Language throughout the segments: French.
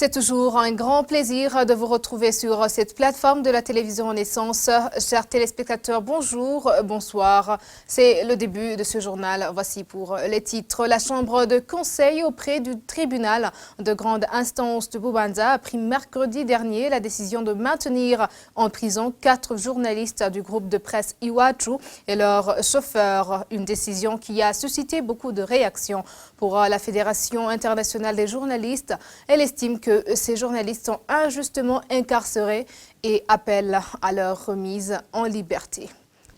C'est toujours un grand plaisir de vous retrouver sur cette plateforme de la télévision Renaissance. Chers téléspectateurs, bonjour, bonsoir. C'est le début de ce journal. Voici pour les titres. La Chambre de conseil auprès du tribunal de grande instance de Bubanza a pris mercredi dernier la décision de maintenir en prison 4 journalistes du groupe de presse Iwachu et leur chauffeur. Une décision qui a suscité beaucoup de réactions. Pour la Fédération internationale des journalistes, elle estime que ces journalistes sont injustement incarcérés et appelle à leur remise en liberté.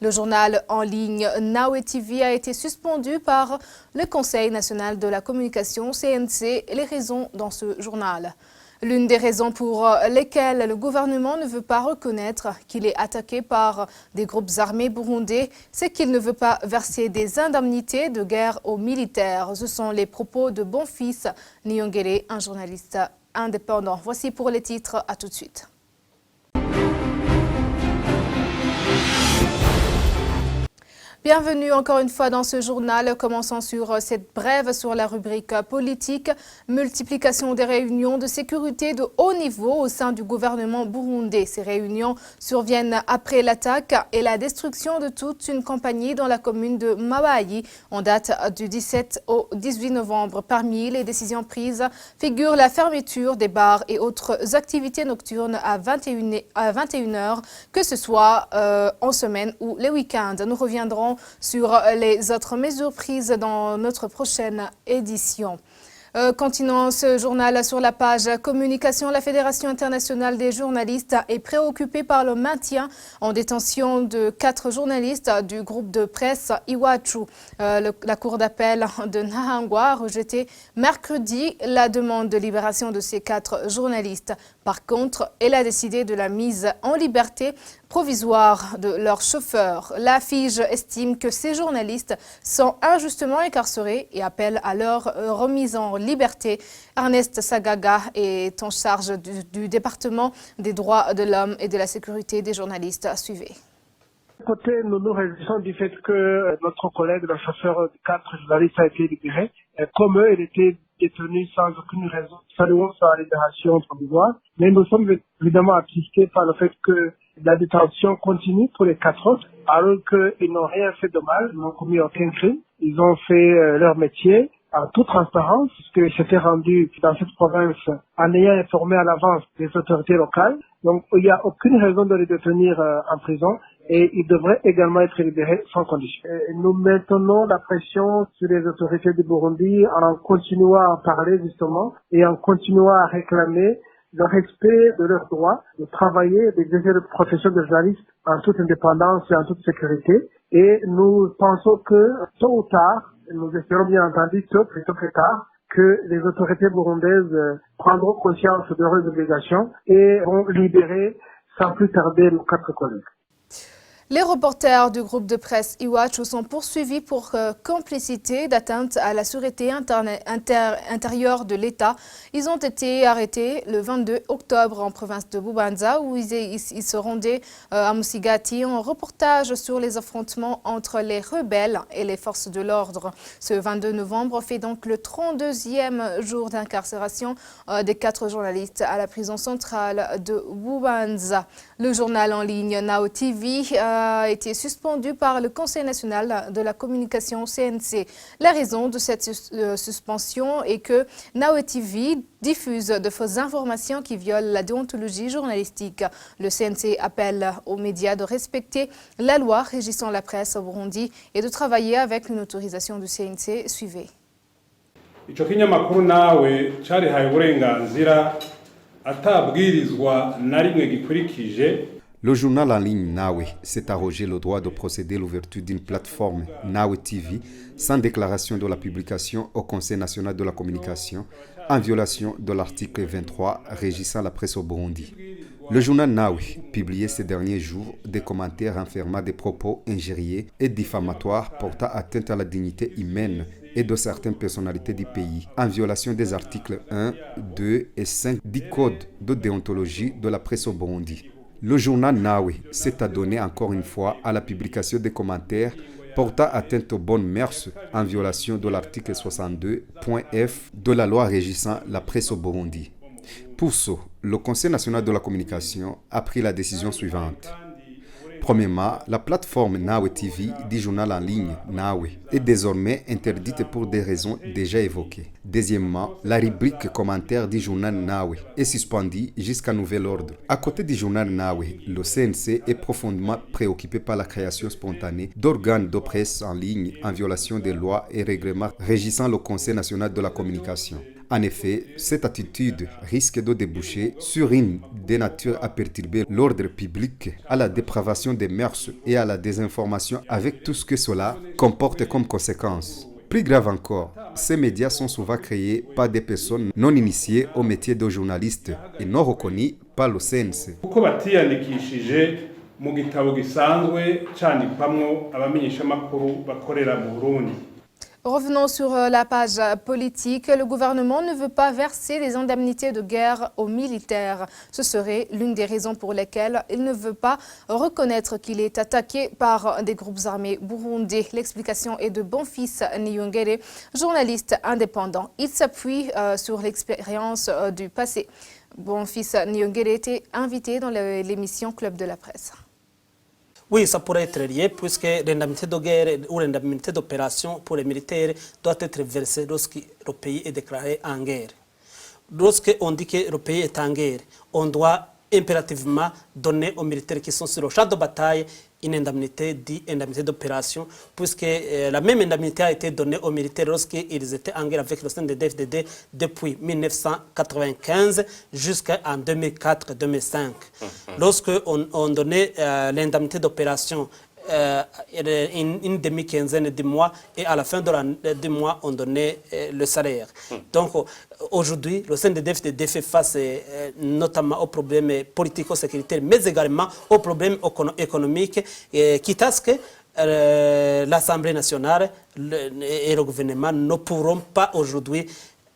Le journal en ligne Nawe TV a été suspendu par le Conseil national de la communication CNC. Les raisons dans ce journal. L'une des raisons pour lesquelles le gouvernement ne veut pas reconnaître qu'il est attaqué par des groupes armés burundais, c'est qu'il ne veut pas verser des indemnités de guerre aux militaires. Ce sont les propos de Bonfils Nyongere, un journaliste indépendant. Voici pour les titres, à tout de suite. Bienvenue encore une fois dans ce journal. Commençons sur cette brève sur la rubrique politique. Multiplication des réunions de sécurité de haut niveau au sein du gouvernement burundais. Ces réunions surviennent après l'attaque et la destruction de toute une compagnie dans la commune de Mabayi en date du 17 au 18 novembre. Parmi les décisions prises figure la fermeture des bars et autres activités nocturnes à 21h, que ce soit en semaine ou les week-ends. Nous reviendrons sur les autres mesures prises dans notre prochaine édition. Continuons ce journal sur la page communication. La Fédération internationale des journalistes est préoccupée par le maintien en détention de 4 journalistes du groupe de presse Iwachu. La cour d'appel de Nahangwa a rejeté mercredi la demande de libération de ces 4 journalistes. Par contre, elle a décidé de la mise en liberté provisoire de leur chauffeur. La FIJ estime que ces journalistes sont injustement incarcérés et appelle à leur remise en liberté. Ernest Sagaga est en charge du département des droits de l'homme et de la sécurité des journalistes. Suivez. Côté, nous nous réjouissons du fait que notre collègue, le chauffeur de 4 journalistes, a été libéré. Comme eux, il était détenu sans aucune raison. Saluons sa libération provisoire. Mais nous sommes évidemment attristés par le fait que la détention continue pour les 4 autres, alors qu'ils n'ont rien fait de mal, ils n'ont commis aucun crime. Ils ont fait leur métier en toute transparence, puisque s'étaient rendus dans cette province en ayant informé à l'avance les autorités locales. Donc, il n'y a aucune raison de les détenir en prison et ils devraient également être libérés sans condition. Nous maintenons la pression sur les autorités du Burundi en continuant à en parler justement et en continuant à réclamer le respect de leurs droits de travailler et d'exercer leur profession de journaliste en toute indépendance et en toute sécurité. Et nous pensons que tôt ou tard, nous espérons bien entendu tôt plutôt que tard, que les autorités burundaises prendront conscience de leurs obligations et vont libérer sans plus tarder nos 4 collègues. Les reporters du groupe de presse Iwachu sont poursuivis pour complicité d'atteinte à la sûreté intérieure de l'État. Ils ont été arrêtés le 22 octobre en province de Bubanza où ils se rendaient à Musigati en reportage sur les affrontements entre les rebelles et les forces de l'ordre. Ce 22 novembre fait donc le 32e jour d'incarcération des 4 journalistes à la prison centrale de Bubanza. Le journal en ligne Nawe TV a été suspendu par le Conseil national de la communication CNC. La raison de cette suspension est que Nawe TV diffuse de fausses informations qui violent la déontologie journalistique. Le CNC appelle aux médias de respecter la loi régissant la presse au Burundi et de travailler avec une autorisation du CNC. Suivez. Ico kinyamakuru nawe carihaye uburenganzira atabwirizwa na rimwe gikurikije. Le journal en ligne Nawe s'est arrogé le droit de procéder à l'ouverture d'une plateforme Nawe TV sans déclaration de la publication au Conseil national de la communication en violation de l'article 23 régissant la presse au Burundi. Le journal Nawe publiait ces derniers jours des commentaires enfermant des propos injurieux et diffamatoires portant atteinte à la dignité humaine et de certaines personnalités du pays, en violation des articles 1, 2 et 5 du Code de déontologie de la presse au Burundi. Le journal Nawe s'est adonné encore une fois à la publication des commentaires portant atteinte aux bonnes mœurs en violation de l'article 62.f de la loi régissant la presse au Burundi. Pour ce, le Conseil national de la communication a pris la décision suivante. Premièrement, la plateforme Nawe TV du journal en ligne Nawe est désormais interdite pour des raisons déjà évoquées. Deuxièmement, la rubrique commentaire du journal Nawe est suspendue jusqu'à nouvel ordre. À côté du journal Nawe, le CNC est profondément préoccupé par la création spontanée d'organes de presse en ligne en violation des lois et règlements régissant le Conseil national de la communication. En effet, cette attitude risque de déboucher sur une dénature à perturber l'ordre public, à la dépravation des mœurs et à la désinformation avec tout ce que cela comporte comme conséquence. Plus grave encore, ces médias sont souvent créés par des personnes non initiées au métier de journaliste et non reconnues par le CNC. Kuko batiyandikishije mu gitabo gisanzwe cyandikwamwo abamenyeshamakuru bakorera mu Burundi. Revenons sur la page politique. Le gouvernement ne veut pas verser des indemnités de guerre aux militaires. Ce serait l'une des raisons pour lesquelles il ne veut pas reconnaître qu'il est attaqué par des groupes armés burundais. L'explication est de Bonfils Niyongere, journaliste indépendant. Il s'appuie sur l'expérience du passé. Bonfils Niyongere était invité dans l'émission Club de la presse. Oui, ça pourrait être lié puisque l'indemnité de guerre ou l'indemnité d'opération pour les militaires doit être versée lorsque le pays est déclaré en guerre. Lorsqu'on dit que le pays est en guerre, on doit impérativement donner aux militaires qui sont sur le champ de bataille une indemnité dite indemnité d'opération, puisque la même indemnité a été donnée aux militaires lorsqu'ils étaient en guerre avec le CNDD-FDD depuis 1995 jusqu'en 2004-2005. Lorsqu'on donnait l'indemnité d'opération une demi-quinzaine de mois et à la fin du mois, on donnait le salaire. Donc aujourd'hui, le CNDD-FDD fait face notamment aux problèmes politico-sécuritaires, mais également aux problèmes économiques, quitte à ce que l'Assemblée nationale et le gouvernement ne pourront pas aujourd'hui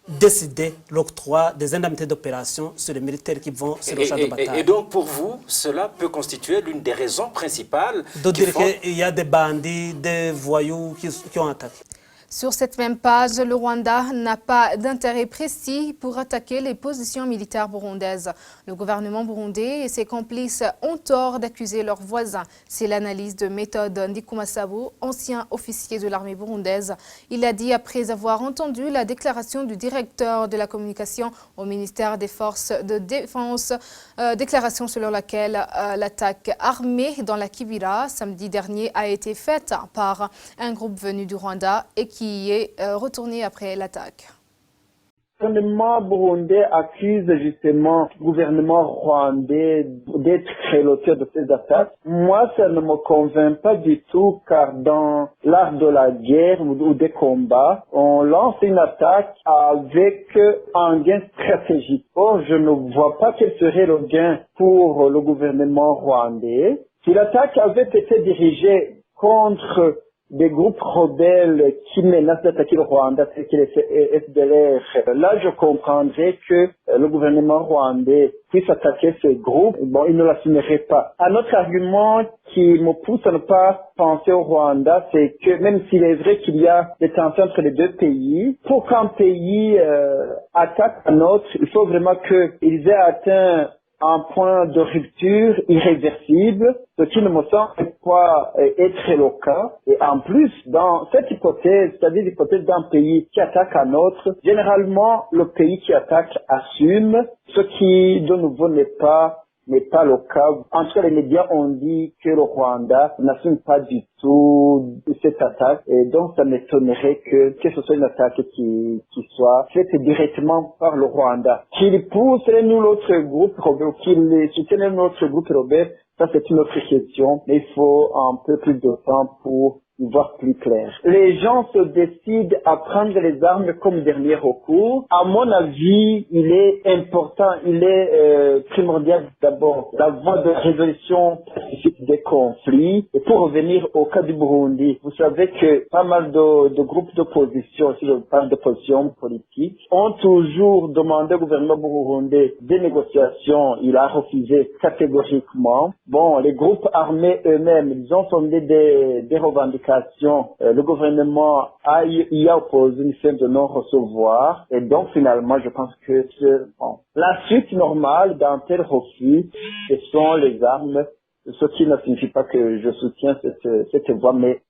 décider l'octroi des indemnités d'opération sur les militaires qui vont sur le champ de bataille. Et donc pour vous, cela peut constituer l'une des raisons principales de dire qu'il y a des bandits, des voyous qui ont attaqué. Sur cette même page, le Rwanda n'a pas d'intérêt précis pour attaquer les positions militaires burundaises. Le gouvernement burundais et ses complices ont tort d'accuser leurs voisins. C'est l'analyse de Méthode Ndikumasabo, ancien officier de l'armée burundaise. Il a dit après avoir entendu la déclaration du directeur de la communication au ministère des Forces de Défense, déclaration selon laquelle l'attaque armée dans la Kibira samedi dernier a été faite par un groupe venu du Rwanda et qui est retourné après l'attaque. Le gouvernement burundais accuse justement le gouvernement rwandais d'être l'auteur de ces attaques. Moi, ça ne me convainc pas du tout, car dans l'art de la guerre ou des combats, on lance une attaque avec un gain stratégique. Or, je ne vois pas quel serait le gain pour le gouvernement rwandais. Si l'attaque avait été dirigée contre des groupes rebelles qui menacent d'attaquer le Rwanda, c'est que les FDLR. Là, je comprendrais que le gouvernement rwandais puisse attaquer ces groupes. Bon, il ne l'assumerait pas. Un autre argument qui me pousse à ne pas penser au Rwanda, c'est que même s'il est vrai qu'il y a des tensions entre les deux pays, pour qu'un pays attaque un autre, il faut vraiment qu'ils aient atteint un point de rupture irréversible, ce qui ne me semble pas être le cas. Et en plus, dans cette hypothèse, c'est-à-dire l'hypothèse d'un pays qui attaque un autre, généralement, le pays qui attaque assume, ce qui, de nouveau, n'est pas le cas. En tout cas, les médias ont dit que le Rwanda n'assume pas du tout cette attaque. Et donc, ça m'étonnerait que ce soit une attaque qui soit faite directement par le Rwanda. Qu'il pousse nous l'autre groupe rebelle, qu'il soutienne notre groupe rebelle, ça c'est une autre question. Mais il faut un peu plus de temps pour y voir plus clair. Les gens se décident à prendre les armes comme dernier recours. À mon avis, il est important, il est primordial d'abord la voie de résolution suscite des conflits. Et pour revenir au cas du Burundi, vous savez que pas mal de groupes d'opposition, si je parle d'opposition politique, ont toujours demandé au gouvernement burundais des négociations. Il a refusé catégoriquement. Bon, les groupes armés eux-mêmes, ils ont sondé des revendications. Le gouvernement y a opposé une fin de non-recevoir. Et donc, finalement, je pense que la suite normale d'un tel refus, ce sont les armes, ce qui ne signifie pas que je soutiens cette voie, mais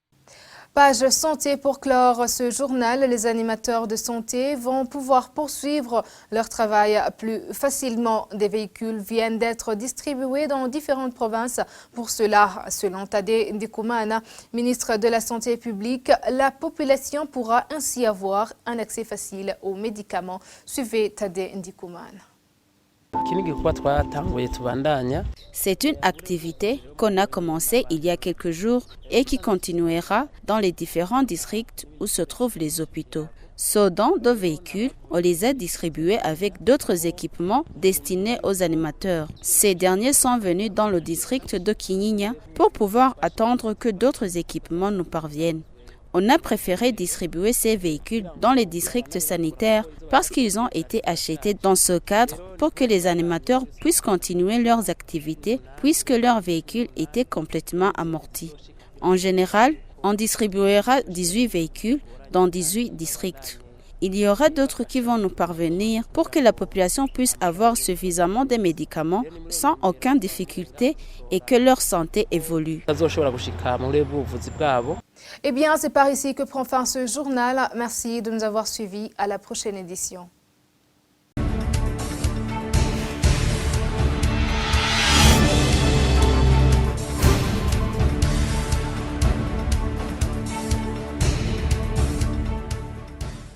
Page santé pour clore ce journal. Les animateurs de santé vont pouvoir poursuivre leur travail plus facilement. Des véhicules viennent d'être distribués dans différentes provinces. Pour cela, selon Tade Ndikoumana, ministre de la Santé publique, la population pourra ainsi avoir un accès facile aux médicaments. Suivez Tade Ndikoumana. C'est une activité qu'on a commencée il y a quelques jours et qui continuera dans les différents districts où se trouvent les hôpitaux. Ce don de véhicules, on les a distribués avec d'autres équipements destinés aux animateurs. Ces derniers sont venus dans le district de Kinyinya pour pouvoir attendre que d'autres équipements nous parviennent. On a préféré distribuer ces véhicules dans les districts sanitaires parce qu'ils ont été achetés dans ce cadre pour que les animateurs puissent continuer leurs activités puisque leurs véhicules étaient complètement amortis. En général, on distribuera 18 véhicules dans 18 districts. Il y aura d'autres qui vont nous parvenir pour que la population puisse avoir suffisamment de médicaments sans aucune difficulté et que leur santé évolue. Eh bien, c'est par ici que prend fin ce journal. Merci de nous avoir suivis. À la prochaine édition.